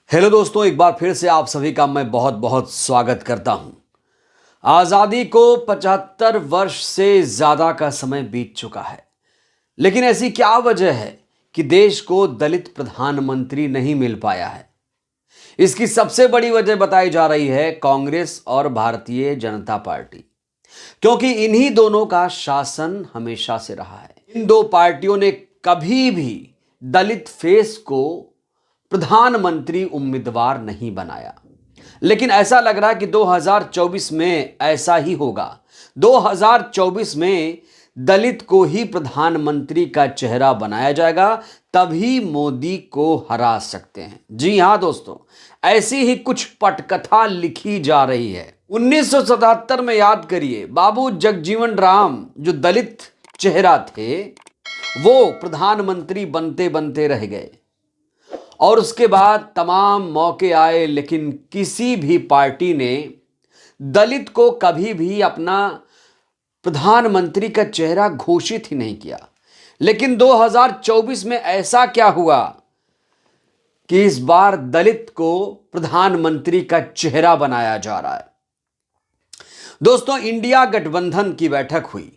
Hello दोस्तों, एक बार फिर से आप सभी का मैं बहुत बहुत स्वागत करता हूं। आज़ादी को 75 वर्ष से ज़्यादा का समय बीत चुका है, लेकिन ऐसी क्या वजह है कि देश को दलित प्रधानमंत्री नहीं मिल पाया है। इसकी सबसे बड़ी वजह बताई जा रही है कांग्रेस और भारतीय जनता पार्टी, क्योंकि इन्हीं दोनों का शासन हमेशा से रहा है। इन दो पार्टियों ने कभी भी दलित फेस को प्रधानमंत्री उम्मीदवार नहीं बनाया, लेकिन ऐसा लग रहा है कि 2024 में ऐसा ही होगा। 2024 में दलित को ही प्रधानमंत्री का चेहरा बनाया जाएगा, तभी मोदी को हरा सकते हैं। जी हां दोस्तों, ऐसी ही कुछ पटकथा लिखी जा रही है। 1977 में याद करिए, बाबू जगजीवन राम जो दलित चेहरा थे वो प्रधानमंत्री बनते बनते रह गए, और उसके बाद तमाम मौके आए, लेकिन किसी भी पार्टी ने दलित को कभी भी अपना प्रधानमंत्री का चेहरा घोषित ही नहीं किया। लेकिन 2024 में ऐसा क्या हुआ कि इस बार दलित को प्रधानमंत्री का चेहरा बनाया जा रहा है। दोस्तों, इंडिया गठबंधन की बैठक हुई।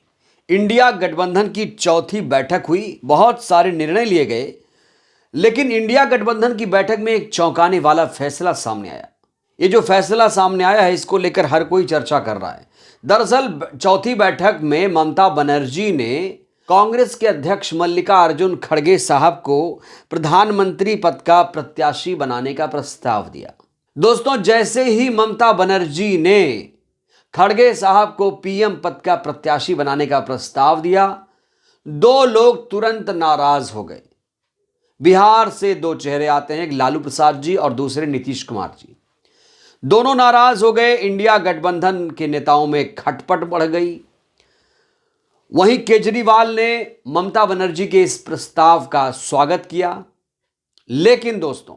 इंडिया गठबंधन की चौथी बैठक हुई, बहुत सारे निर्णय लिए गए, लेकिन इंडिया गठबंधन की बैठक में एक चौंकाने वाला फैसला सामने आया। ये जो फैसला सामने आया है, इसको लेकर हर कोई चर्चा कर रहा है। दरअसल चौथी बैठक में ममता बनर्जी ने कांग्रेस के अध्यक्ष मल्लिकार्जुन खड़गे साहब को प्रधानमंत्री पद का प्रत्याशी बनाने का प्रस्ताव दिया। दोस्तों, जैसे ही ममता बनर्जी ने खड़गे साहब को पीएम पद का प्रत्याशी बनाने का प्रस्ताव दिया, दो लोग तुरंत नाराज हो गए। बिहार से दो चेहरे आते हैं, एक लालू प्रसाद जी और दूसरे नीतीश कुमार जी। दोनों नाराज हो गए। इंडिया गठबंधन के नेताओं में खटपट बढ़ गई। वहीं केजरीवाल ने ममता बनर्जी के इस प्रस्ताव का स्वागत किया, लेकिन दोस्तों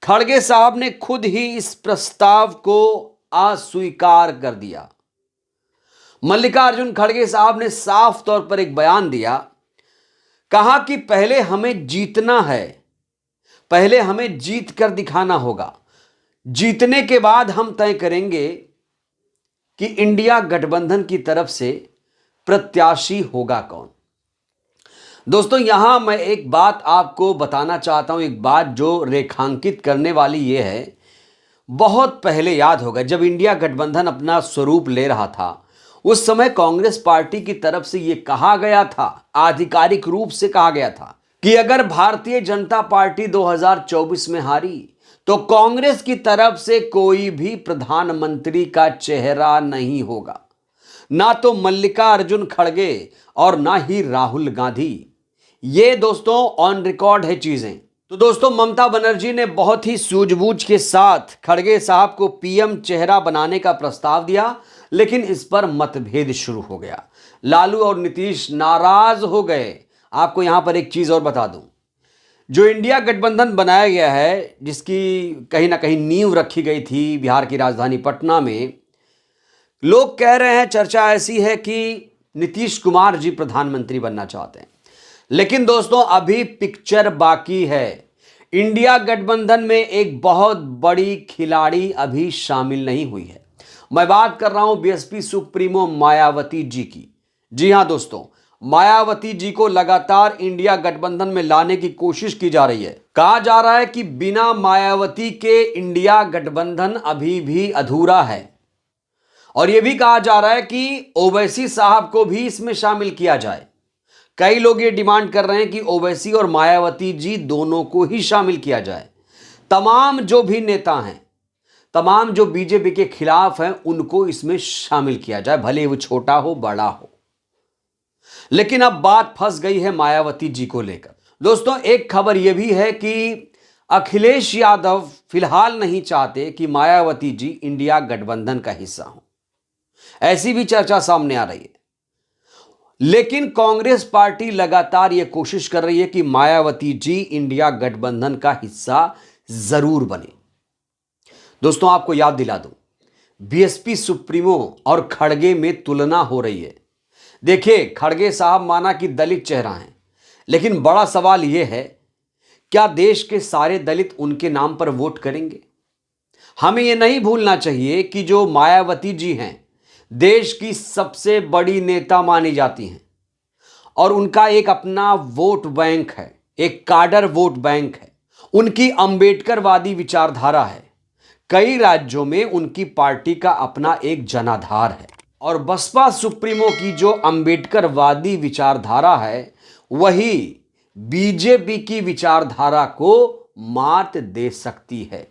खड़गे साहब ने खुद ही इस प्रस्ताव को अस्वीकार कर दिया। मल्लिकार्जुन खड़गे साहब ने साफ तौर पर एक बयान दिया, कहा कि पहले हमें जीतना है, पहले हमें जीत कर दिखाना होगा, जीतने के बाद हम तय करेंगे कि इंडिया गठबंधन की तरफ से प्रत्याशी होगा कौन। दोस्तों, यहां मैं एक बात आपको बताना चाहता हूं, एक बात जो रेखांकित करने वाली यह है। बहुत पहले याद होगा, जब इंडिया गठबंधन अपना स्वरूप ले रहा था, उस समय कांग्रेस पार्टी की तरफ से यह कहा गया था, आधिकारिक रूप से कहा गया था कि अगर भारतीय जनता पार्टी 2024 में हारी तो कांग्रेस की तरफ से कोई भी प्रधानमंत्री का चेहरा नहीं होगा, ना तो मल्लिकार्जुन खड़गे और ना ही राहुल गांधी। ये दोस्तों ऑन रिकॉर्ड है चीजें। तो दोस्तों, ममता बनर्जी ने बहुत ही सूझबूझ के साथ खड़गे साहब को पीएम चेहरा बनाने का प्रस्ताव दिया, लेकिन इस पर मतभेद शुरू हो गया। लालू और नीतीश नाराज हो गए। आपको यहां पर एक चीज और बता दूं, जो इंडिया गठबंधन बनाया गया है, जिसकी कहीं ना कहीं नींव रखी गई थी बिहार की राजधानी पटना में, लोग कह रहे हैं, चर्चा ऐसी है कि नीतीश कुमार जी प्रधानमंत्री बनना चाहते हैं। लेकिन दोस्तों, अभी पिक्चर बाकी है। इंडिया गठबंधन में एक बहुत बड़ी खिलाड़ी अभी शामिल नहीं हुई है। मैं बात कर रहा हूं बीएसपी सुप्रीमो मायावती जी की। जी हां दोस्तों, मायावती जी को लगातार इंडिया गठबंधन में लाने की कोशिश की जा रही है। कहा जा रहा है कि बिना मायावती के इंडिया गठबंधन अभी भी अधूरा है, और यह भी कहा जा रहा है कि ओवैसी साहब को भी इसमें शामिल किया जाए। कई लोग ये डिमांड कर रहे हैं कि ओवैसी और मायावती जी दोनों को ही शामिल किया जाए। तमाम जो भी नेता हैं, तमाम जो बीजेपी के खिलाफ हैं, उनको इसमें शामिल किया जाए, भले वो छोटा हो बड़ा हो। लेकिन अब बात फंस गई है मायावती जी को लेकर। दोस्तों, एक खबर यह भी है कि अखिलेश यादव फिलहाल नहीं चाहते कि मायावती जी इंडिया गठबंधन का हिस्सा हो, ऐसी भी चर्चा सामने आ रही है। लेकिन कांग्रेस पार्टी लगातार यह कोशिश कर रही है कि मायावती जी इंडिया गठबंधन का हिस्सा जरूर बने। दोस्तों, आपको याद दिला दूं, बीएसपी सुप्रीमो और खड़गे में तुलना हो रही है। देखिए, खड़गे साहब माना कि दलित चेहरा हैं, लेकिन बड़ा सवाल यह है क्या देश के सारे दलित उनके नाम पर वोट करेंगे? हमें यह नहीं भूलना चाहिए कि जो मायावती जी हैं, देश की सबसे बड़ी नेता मानी जाती हैं और उनका एक अपना वोट बैंक है, एक काडर वोट बैंक है। उनकी अंबेडकरवादी विचारधारा है। कई राज्यों में उनकी पार्टी का अपना एक जनाधार है और बसपा सुप्रीमो की जो अंबेडकरवादी विचारधारा है, वही बीजेपी की विचारधारा को मात दे सकती है।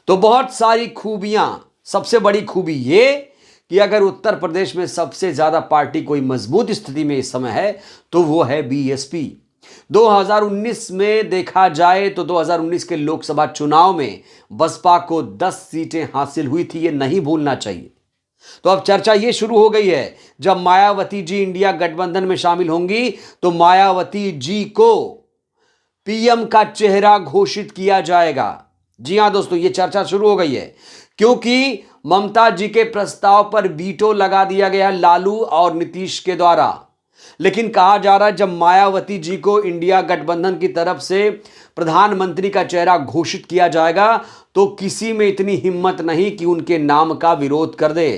तो बहुत सारी खूबियां, सबसे बड़ी खूबी ये कि अगर उत्तर प्रदेश में सबसे ज्यादा पार्टी कोई मजबूत स्थिति में इस समय है तो वो है बीएसपी। 2019 में देखा जाए तो 2019 के लोकसभा चुनाव में बसपा को 10 सीटें हासिल हुई थी, ये नहीं भूलना चाहिए। तो अब चर्चा ये शुरू हो गई है, जब मायावती जी इंडिया गठबंधन में शामिल होंगी तो मायावती जी को पीएम का चेहरा घोषित किया जाएगा। जी हां दोस्तों, ये चर्चा शुरू हो गई है क्योंकि ममता जी के प्रस्ताव पर वीटो लगा दिया गया लालू और नीतीश के द्वारा। लेकिन कहा जा रहा है जब मायावती जी को इंडिया गठबंधन की तरफ से प्रधानमंत्री का चेहरा घोषित किया जाएगा तो किसी में इतनी हिम्मत नहीं कि उनके नाम का विरोध कर दे,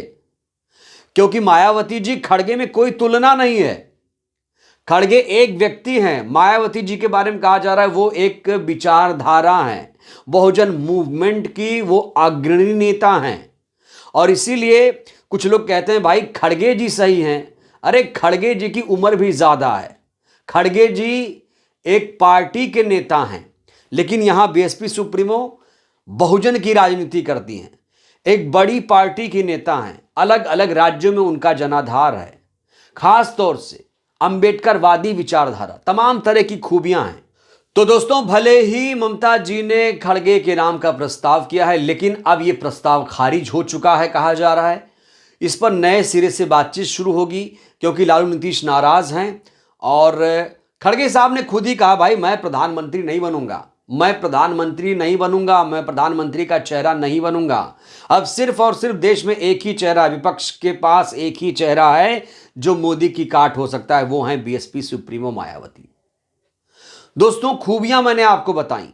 क्योंकि मायावती जी खड़गे में कोई तुलना नहीं है। खड़गे एक व्यक्ति हैं, मायावती जी के बारे में कहा जा रहा है वो एक विचारधारा है, बहुजन मूवमेंट की वो अग्रणी नेता हैं। और इसीलिए कुछ लोग कहते हैं भाई खड़गे जी सही हैं। अरे खड़गे जी की उम्र भी ज्यादा है, खड़गे जी एक पार्टी के नेता हैं, लेकिन यहां बीएसपी सुप्रीमो बहुजन की राजनीति करती हैं, एक बड़ी पार्टी की नेता हैं, अलग अलग राज्यों में उनका जनाधार है, खास तौर से अंबेडकरवादी विचारधारा, तमाम तरह की खूबियां हैं। तो दोस्तों, भले ही ममता जी ने खड़गे के नाम का प्रस्ताव किया है, लेकिन अब यह प्रस्ताव खारिज हो चुका है कहा जा रहा है। इस पर नए सिरे से बातचीत शुरू होगी क्योंकि लालू नीतीश नाराज हैं और खड़गे साहब ने खुद ही कहा भाई मैं प्रधानमंत्री नहीं बनूंगा, मैं प्रधानमंत्री नहीं बनूंगा, मैं प्रधानमंत्री का चेहरा नहीं बनूंगा। अब सिर्फ और सिर्फ देश में एक ही चेहरा, विपक्ष के पास एक ही चेहरा है जो मोदी की काट हो सकता है, वो है बीएसपी सुप्रीमो मायावती। दोस्तों, खूबियां मैंने आपको बताई,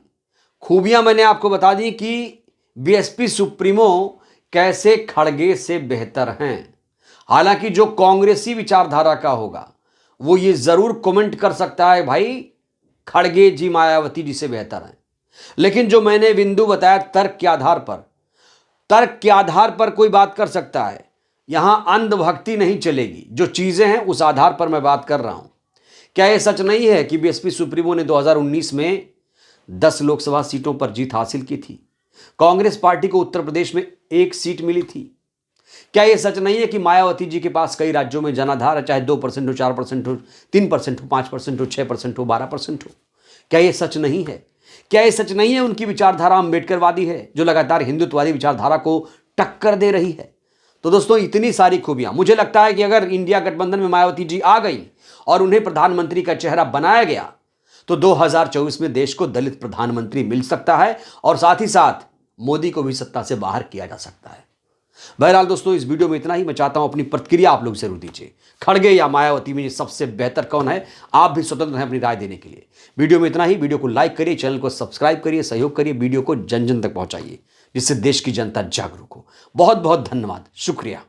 खूबियां मैंने आपको बता दी कि बीएसपी सुप्रीमो कैसे खड़गे से बेहतर हैं। हालांकि जो कांग्रेसी विचारधारा का होगा वो ये जरूर कमेंट कर सकता है भाई खड़गे जी मायावती जी से बेहतर हैं, लेकिन जो मैंने बिंदु बताया तर्क के आधार पर, तर्क के आधार पर कोई बात कर सकता है। यहां अंधभक्ति नहीं चलेगी, जो चीजें हैं उस आधार पर मैं बात कर रहा हूं। क्या यह सच नहीं है कि बीएसपी सुप्रीमो ने 2019 में 10 लोकसभा सीटों पर जीत हासिल की थी? कांग्रेस पार्टी को उत्तर प्रदेश में 1 सीट मिली थी। क्या यह सच नहीं है कि मायावती जी के पास कई राज्यों में जनाधार है, चाहे 2% हो, 4% हो, 3% हो, 5% हो, 6% हो, 12% हो? क्या यह सच नहीं है? क्या यह सच नहीं है उनकी विचारधारा अंबेडकरवादी है जो लगातार हिंदुत्ववादी विचारधारा को टक्कर दे रही है? तो दोस्तों, इतनी सारी खूबियां, मुझे लगता है कि अगर इंडिया गठबंधन में मायावती जी आ गई और उन्हें प्रधानमंत्री का चेहरा बनाया गया तो 2024 में देश को दलित प्रधानमंत्री मिल सकता है और साथ ही साथ मोदी को भी सत्ता से बाहर किया जा सकता है। बहरहाल दोस्तों, इस वीडियो में इतना ही। मैं चाहता हूं अपनी प्रतिक्रिया आप लोग जरूर दीजिए, खड़गे या मायावती में सबसे बेहतर कौन है? आप भी स्वतंत्र हैं अपनी राय देने के लिए। वीडियो में इतना ही। वीडियो को लाइक करिए, चैनल को सब्सक्राइब करिए, सहयोग करिए, वीडियो को जन जन तक पहुंचाइए जिससे देश की जनता जागरूक हो। बहुत बहुत धन्यवाद, शुक्रिया।